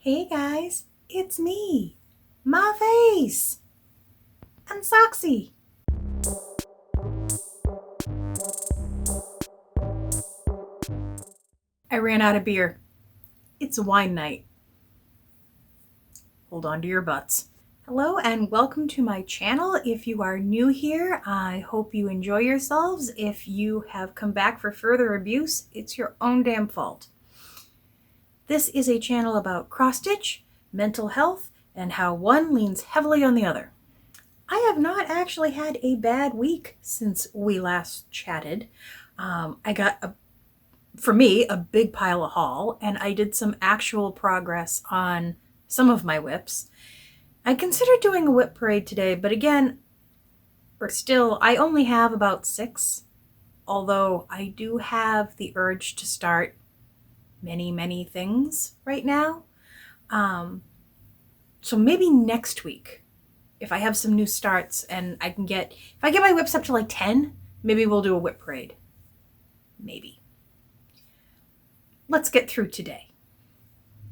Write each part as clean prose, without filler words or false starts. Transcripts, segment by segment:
Hey guys, it's me, my face, and Soxy. I ran out of beer. It's wine night. Hold on to your butts. Hello and welcome to my channel. If you are new here, I hope you enjoy yourselves. If you have come back for further abuse, it's your own damn fault. This is a channel about cross-stitch, mental health, and how one leans heavily on the other. I have not actually had a bad week since we last chatted. I got, for me, a big pile of haul, and I did some actual progress on some of my whips. I considered doing a whip parade today, but again, I only have about 6, although I do have the urge to start many things right now. So maybe next week, if I have some new starts and if I get my whips up to like 10, maybe we'll do a whip parade. Maybe. Let's get through today.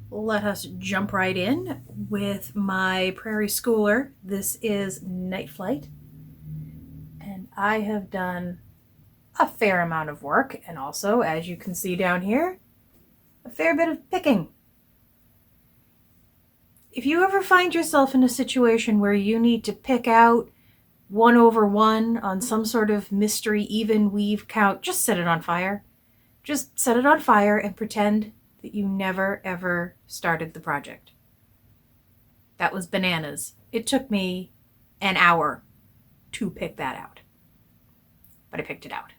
Let us jump right in with my Prairie Schooler. This is Night Flight. And I have done a fair amount of work, and also, as you can see down here, a fair bit of picking. If you ever find yourself in a situation where you need to pick out 1/1 on some sort of mystery even weave count, just set it on fire. Just set it on fire and pretend that you never ever started the project. That was bananas. It took me an hour to pick that out. But I picked it out.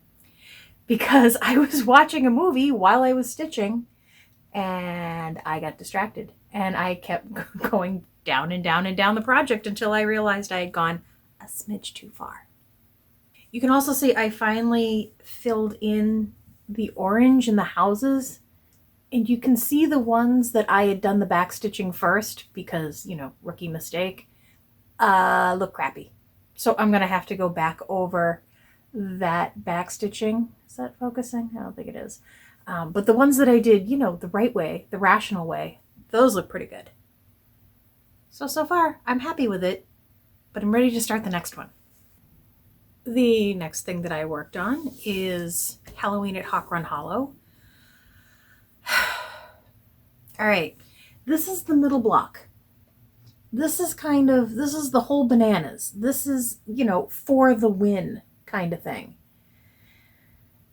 Because I was watching a movie while I was stitching and I got distracted. And I kept going down and down and down the project until I realized I had gone a smidge too far. You can also see I finally filled in the orange in the houses, and you can see the ones that I had done the back stitching first because, rookie mistake, look crappy. So I'm going to have to go back over that back stitching. Is that focusing? I don't think it is. But the ones that I did, the right way, the rational way, those look pretty good. So far, I'm happy with it, but I'm ready to start the next one. The next thing that I worked on is Halloween at Hawk Run Hollow. All right, this is the middle block. This is the whole bananas. This is, for the win kind of thing.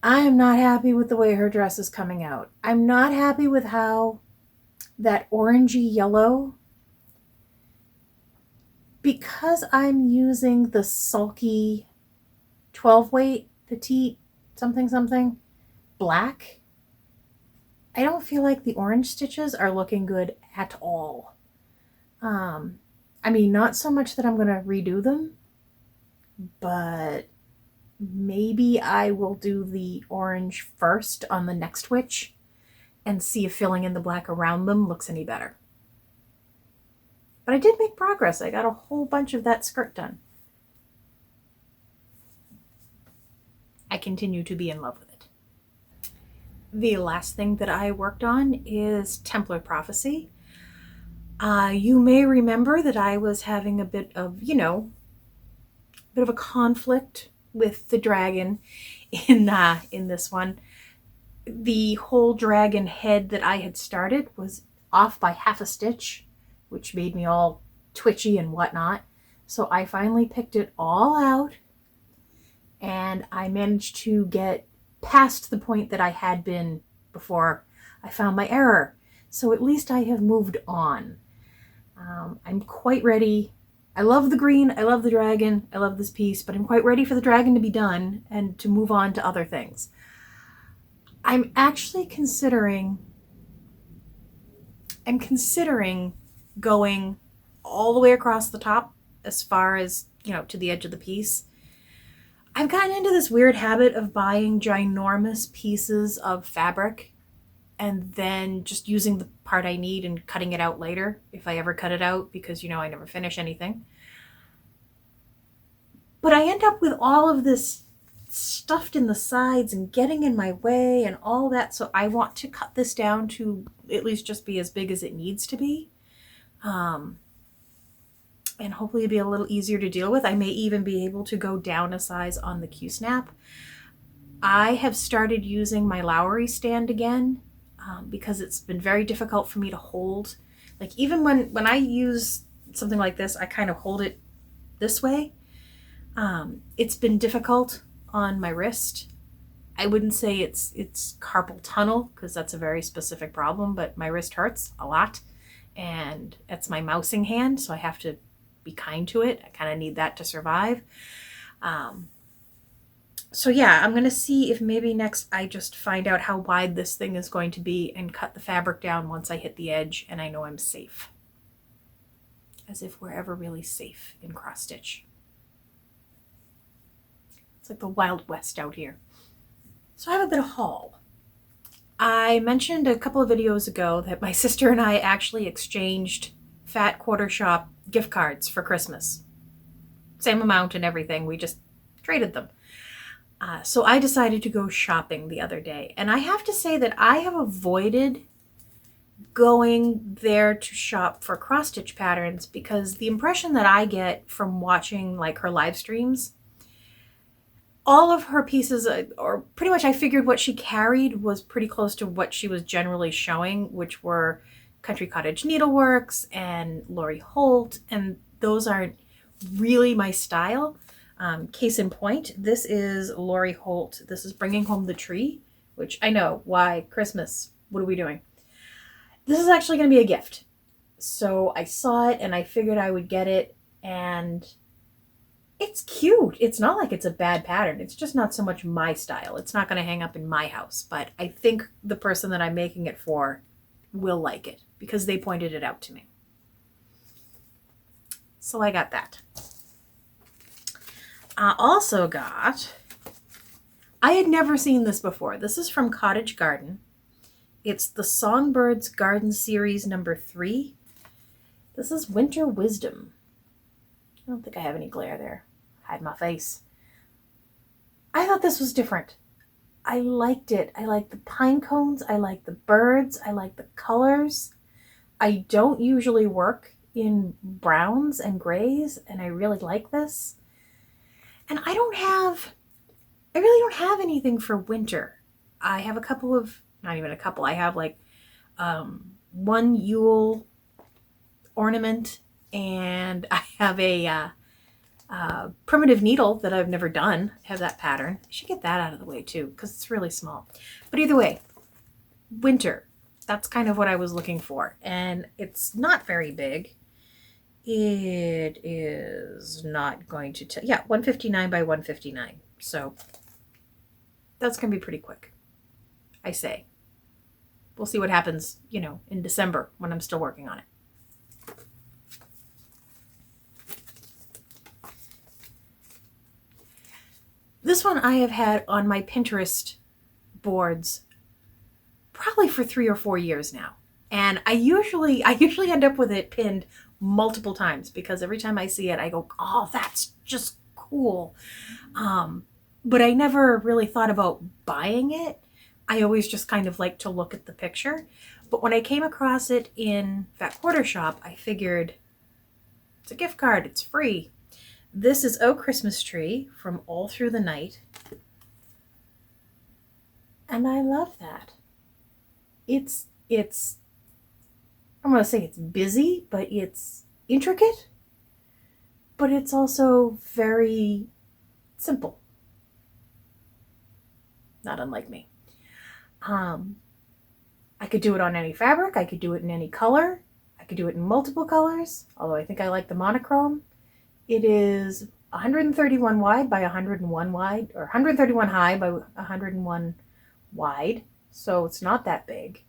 I am not happy with the way her dress is coming out. I'm not happy with how that orangey yellow, because I'm using the sulky 12 weight petite something black, I don't feel like the orange stitches are looking good at all. Not so much that I'm going to redo them, but maybe I will do the orange first on the next witch and see if filling in the black around them looks any better. But I did make progress. I got a whole bunch of that skirt done. I continue to be in love with it. The last thing that I worked on is Templar Prophecy. You may remember that I was having a bit of a conflict with the dragon in this one. The whole dragon head that I had started was off by half a stitch, which made me all twitchy and whatnot. So I finally picked it all out, and I managed to get past the point that I had been before I found my error. So at least I have moved on. I'm quite ready. I love the green, I love the dragon, I love this piece, but I'm quite ready for the dragon to be done and to move on to other things. I'm actually considering going all the way across the top as far as, to the edge of the piece. I've gotten into this weird habit of buying ginormous pieces of fabric and then just using the part I need and cutting it out later, if I ever cut it out, because, I never finish anything. But I end up with all of this stuffed in the sides and getting in my way and all that. So I want to cut this down to at least just be as big as it needs to be. And hopefully it'll be a little easier to deal with. I may even be able to go down a size on the Q-snap. I have started using my Lowry stand again because it's been very difficult for me to hold. Like even when I use something like this, I kind of hold it this way. It's been difficult on my wrist. I wouldn't say it's carpal tunnel because that's a very specific problem, but my wrist hurts a lot and it's my mousing hand, so I have to be kind to it. I kind of need that to survive. So yeah, I'm going to see if maybe next I just find out how wide this thing is going to be and cut the fabric down once I hit the edge and I know I'm safe. As if we're ever really safe in cross stitch. It's like the Wild West out here. So I have a bit of haul. I mentioned a couple of videos ago that my sister and I actually exchanged Fat Quarter Shop gift cards for Christmas. Same amount and everything. We just traded them. So I decided to go shopping the other day. And I have to say that I have avoided going there to shop for cross-stitch patterns because the impression that I get from watching like her live streams, all of her pieces, or pretty much I figured what she carried was pretty close to what she was generally showing, which were Country Cottage Needleworks and Lori Holt, and those aren't really my style. Case in point, this is Lori Holt. This is Bringing Home the Tree, which I know, why? Christmas. What are we doing? This is actually going to be a gift. So I saw it and I figured I would get it, and it's cute. It's not like it's a bad pattern. It's just not so much my style. It's not going to hang up in my house, but I think the person that I'm making it for will like it because they pointed it out to me. So I got that. I also got, I had never seen this before. This is from Cottage Garden. It's the Songbirds Garden Series number 3. This is Winter Wisdom. I don't think I have any glare there. Hide my face. I thought this was different. I liked it. I like the pine cones. I like the birds. I like the colors. I don't usually work in browns and grays, and I really like this. And I really don't have anything for winter. I have a couple of, not even a couple, I have like one Yule ornament, and I have a primitive needle that I've never done. I have that pattern. I should get that out of the way too, because it's really small. But either way, winter, that's kind of what I was looking for. And it's not very big. It is not going to tell, yeah, 159 by 159. So that's going to be pretty quick, I say. We'll see what happens, you know, in December when I'm still working on it. This one I have had on my Pinterest boards probably for 3 or 4 years now. And I usually end up with it pinned multiple times because every time I see it, I go, oh, that's just cool. But I never really thought about buying it. I always just kind of like to look at the picture. But when I came across it in Fat Quarter Shop, I figured it's a gift card. It's free. This is Oh Christmas Tree from All Through the Night. And I love that. It's I'm going to say it's busy, but it's intricate, but it's also very simple. Not unlike me. I could do it on any fabric. I could do it in any color. I could do it in multiple colors, although I think I like the monochrome. It is 131 wide by 101 wide, or 131 high by 101 wide, so it's not that big.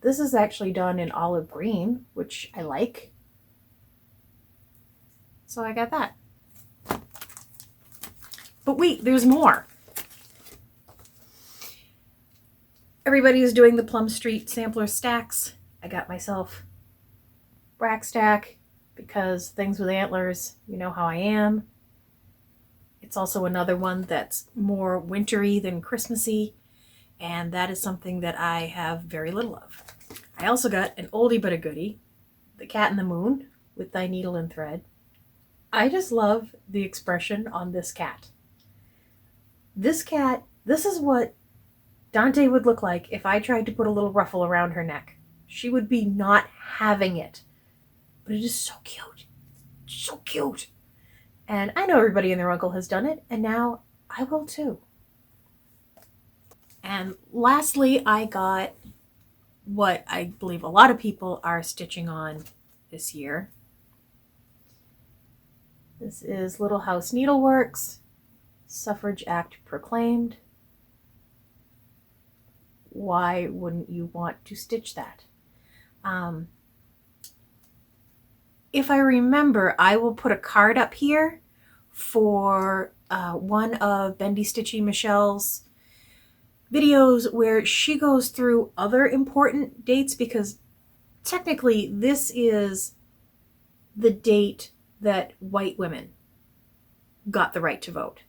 This is actually done in olive green, which I like. So I got that. But wait, there's more. Everybody is doing the Plum Street sampler stacks. I got myself rack stack because things with antlers, you know how I am. It's also another one that's more wintry than Christmassy, and that is something that I have very little of. I also got an oldie but a goodie, The Cat in the Moon with Thy Needle and Thread. I just love the expression on this cat. This cat, this is what Dante would look like if I tried to put a little ruffle around her neck. She would be not having it. But it is so cute. So cute. And I know everybody and their uncle has done it, and now I will too. And lastly, I got what I believe a lot of people are stitching on this year. This is Little House Needleworks, Suffrage Act Proclaimed. Why wouldn't you want to stitch that? If I remember, I will put a card up here for one of Bendy Stitchy Michelle's videos where she goes through other important dates, because technically this is the date that white women got the right to vote.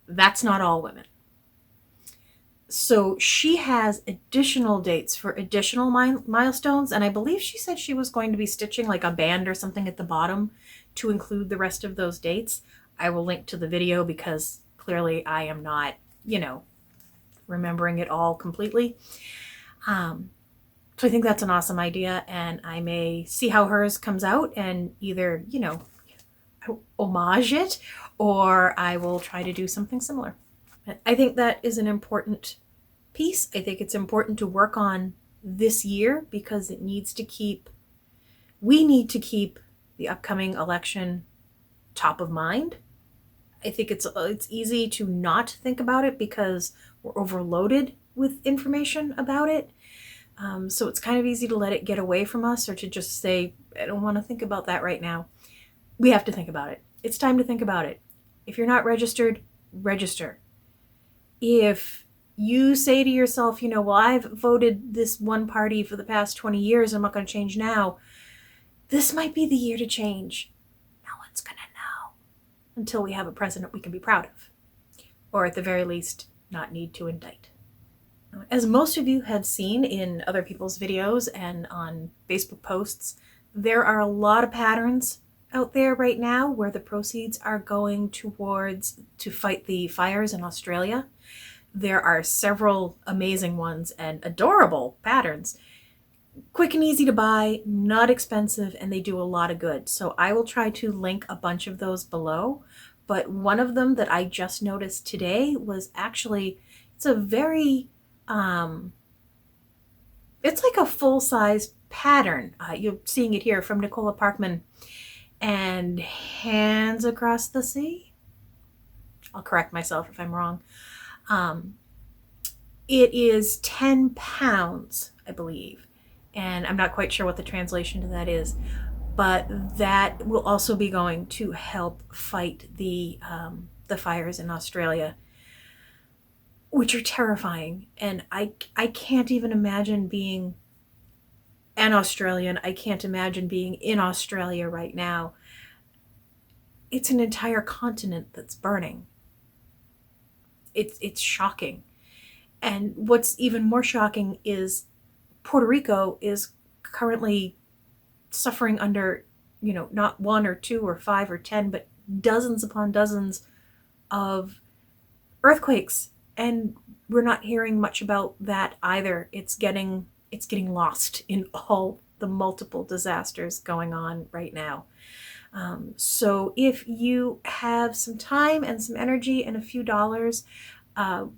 That's not all women. So she has additional dates for additional milestones, and I believe she said she was going to be stitching like a band or something at the bottom to include the rest of those dates. I will link to the video because clearly I am not, remembering it all completely. So I think that's an awesome idea, and I may see how hers comes out and either, homage it, or I will try to do something similar. I think that is an important piece. I think it's important to work on this year because we need to keep the upcoming election top of mind. I think it's easy to not think about it because we're overloaded with information about it. So it's kind of easy to let it get away from us, or to just say, I don't want to think about that right now. We have to think about it. It's time to think about it. If you're not registered, register. If you say to yourself, well, I've voted this one party for the past 20 years, I'm not going to change now. This might be the year to change. No one's going to know until we have a president we can be proud of, or at the very least, not need to indict. As most of you have seen in other people's videos and on Facebook posts, there are a lot of patterns out there right now where the proceeds are going towards to fight the fires in Australia. There are several amazing ones and adorable patterns. Quick and easy to buy, not expensive, and they do a lot of good. So I will try to link a bunch of those below. But one of them that I just noticed today was actually, it's a very, it's like a full-size pattern. You're seeing it here from Nicola Parkman. And Hands Across the Sea. I'll correct myself if I'm wrong. It is 10 pounds, I believe. And I'm not quite sure what the translation to that is. But that will also be going to help fight the fires in Australia, which are terrifying. And I can't even imagine being an Australian. I can't imagine being in Australia right now. It's an entire continent that's burning. It's shocking. And what's even more shocking is Puerto Rico is currently suffering under, not 1 or 2 or 5 or 10, but dozens upon dozens of earthquakes. And we're not hearing much about that either. It's getting lost in all the multiple disasters going on right now. So if you have some time and some energy and a few dollars,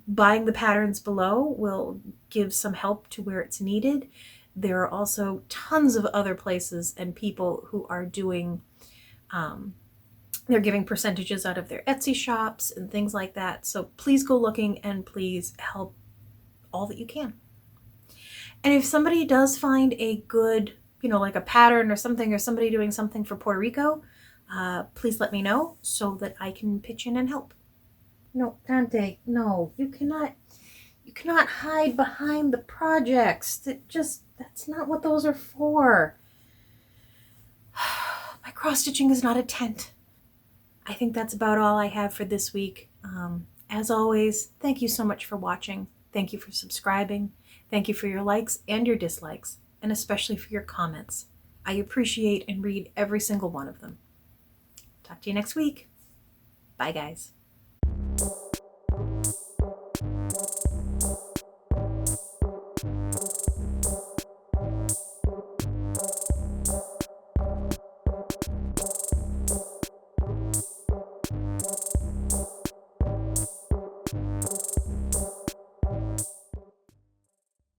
buying the patterns below will give some help to where it's needed. There are also tons of other places and people who are doing, they're giving percentages out of their Etsy shops and things like that. So please go looking and please help all that you can. And if somebody does find a good, like a pattern or somebody doing something for Puerto Rico, please let me know so that I can pitch in and help. No, Dante, no, you cannot hide behind the projects. That's not what those are for. My cross stitching is not a tent. I think that's about all I have for this week. As always, thank you so much for watching. Thank you for subscribing. Thank you for your likes and your dislikes, and especially for your comments. I appreciate and read every single one of them. Talk to you next week. Bye, guys.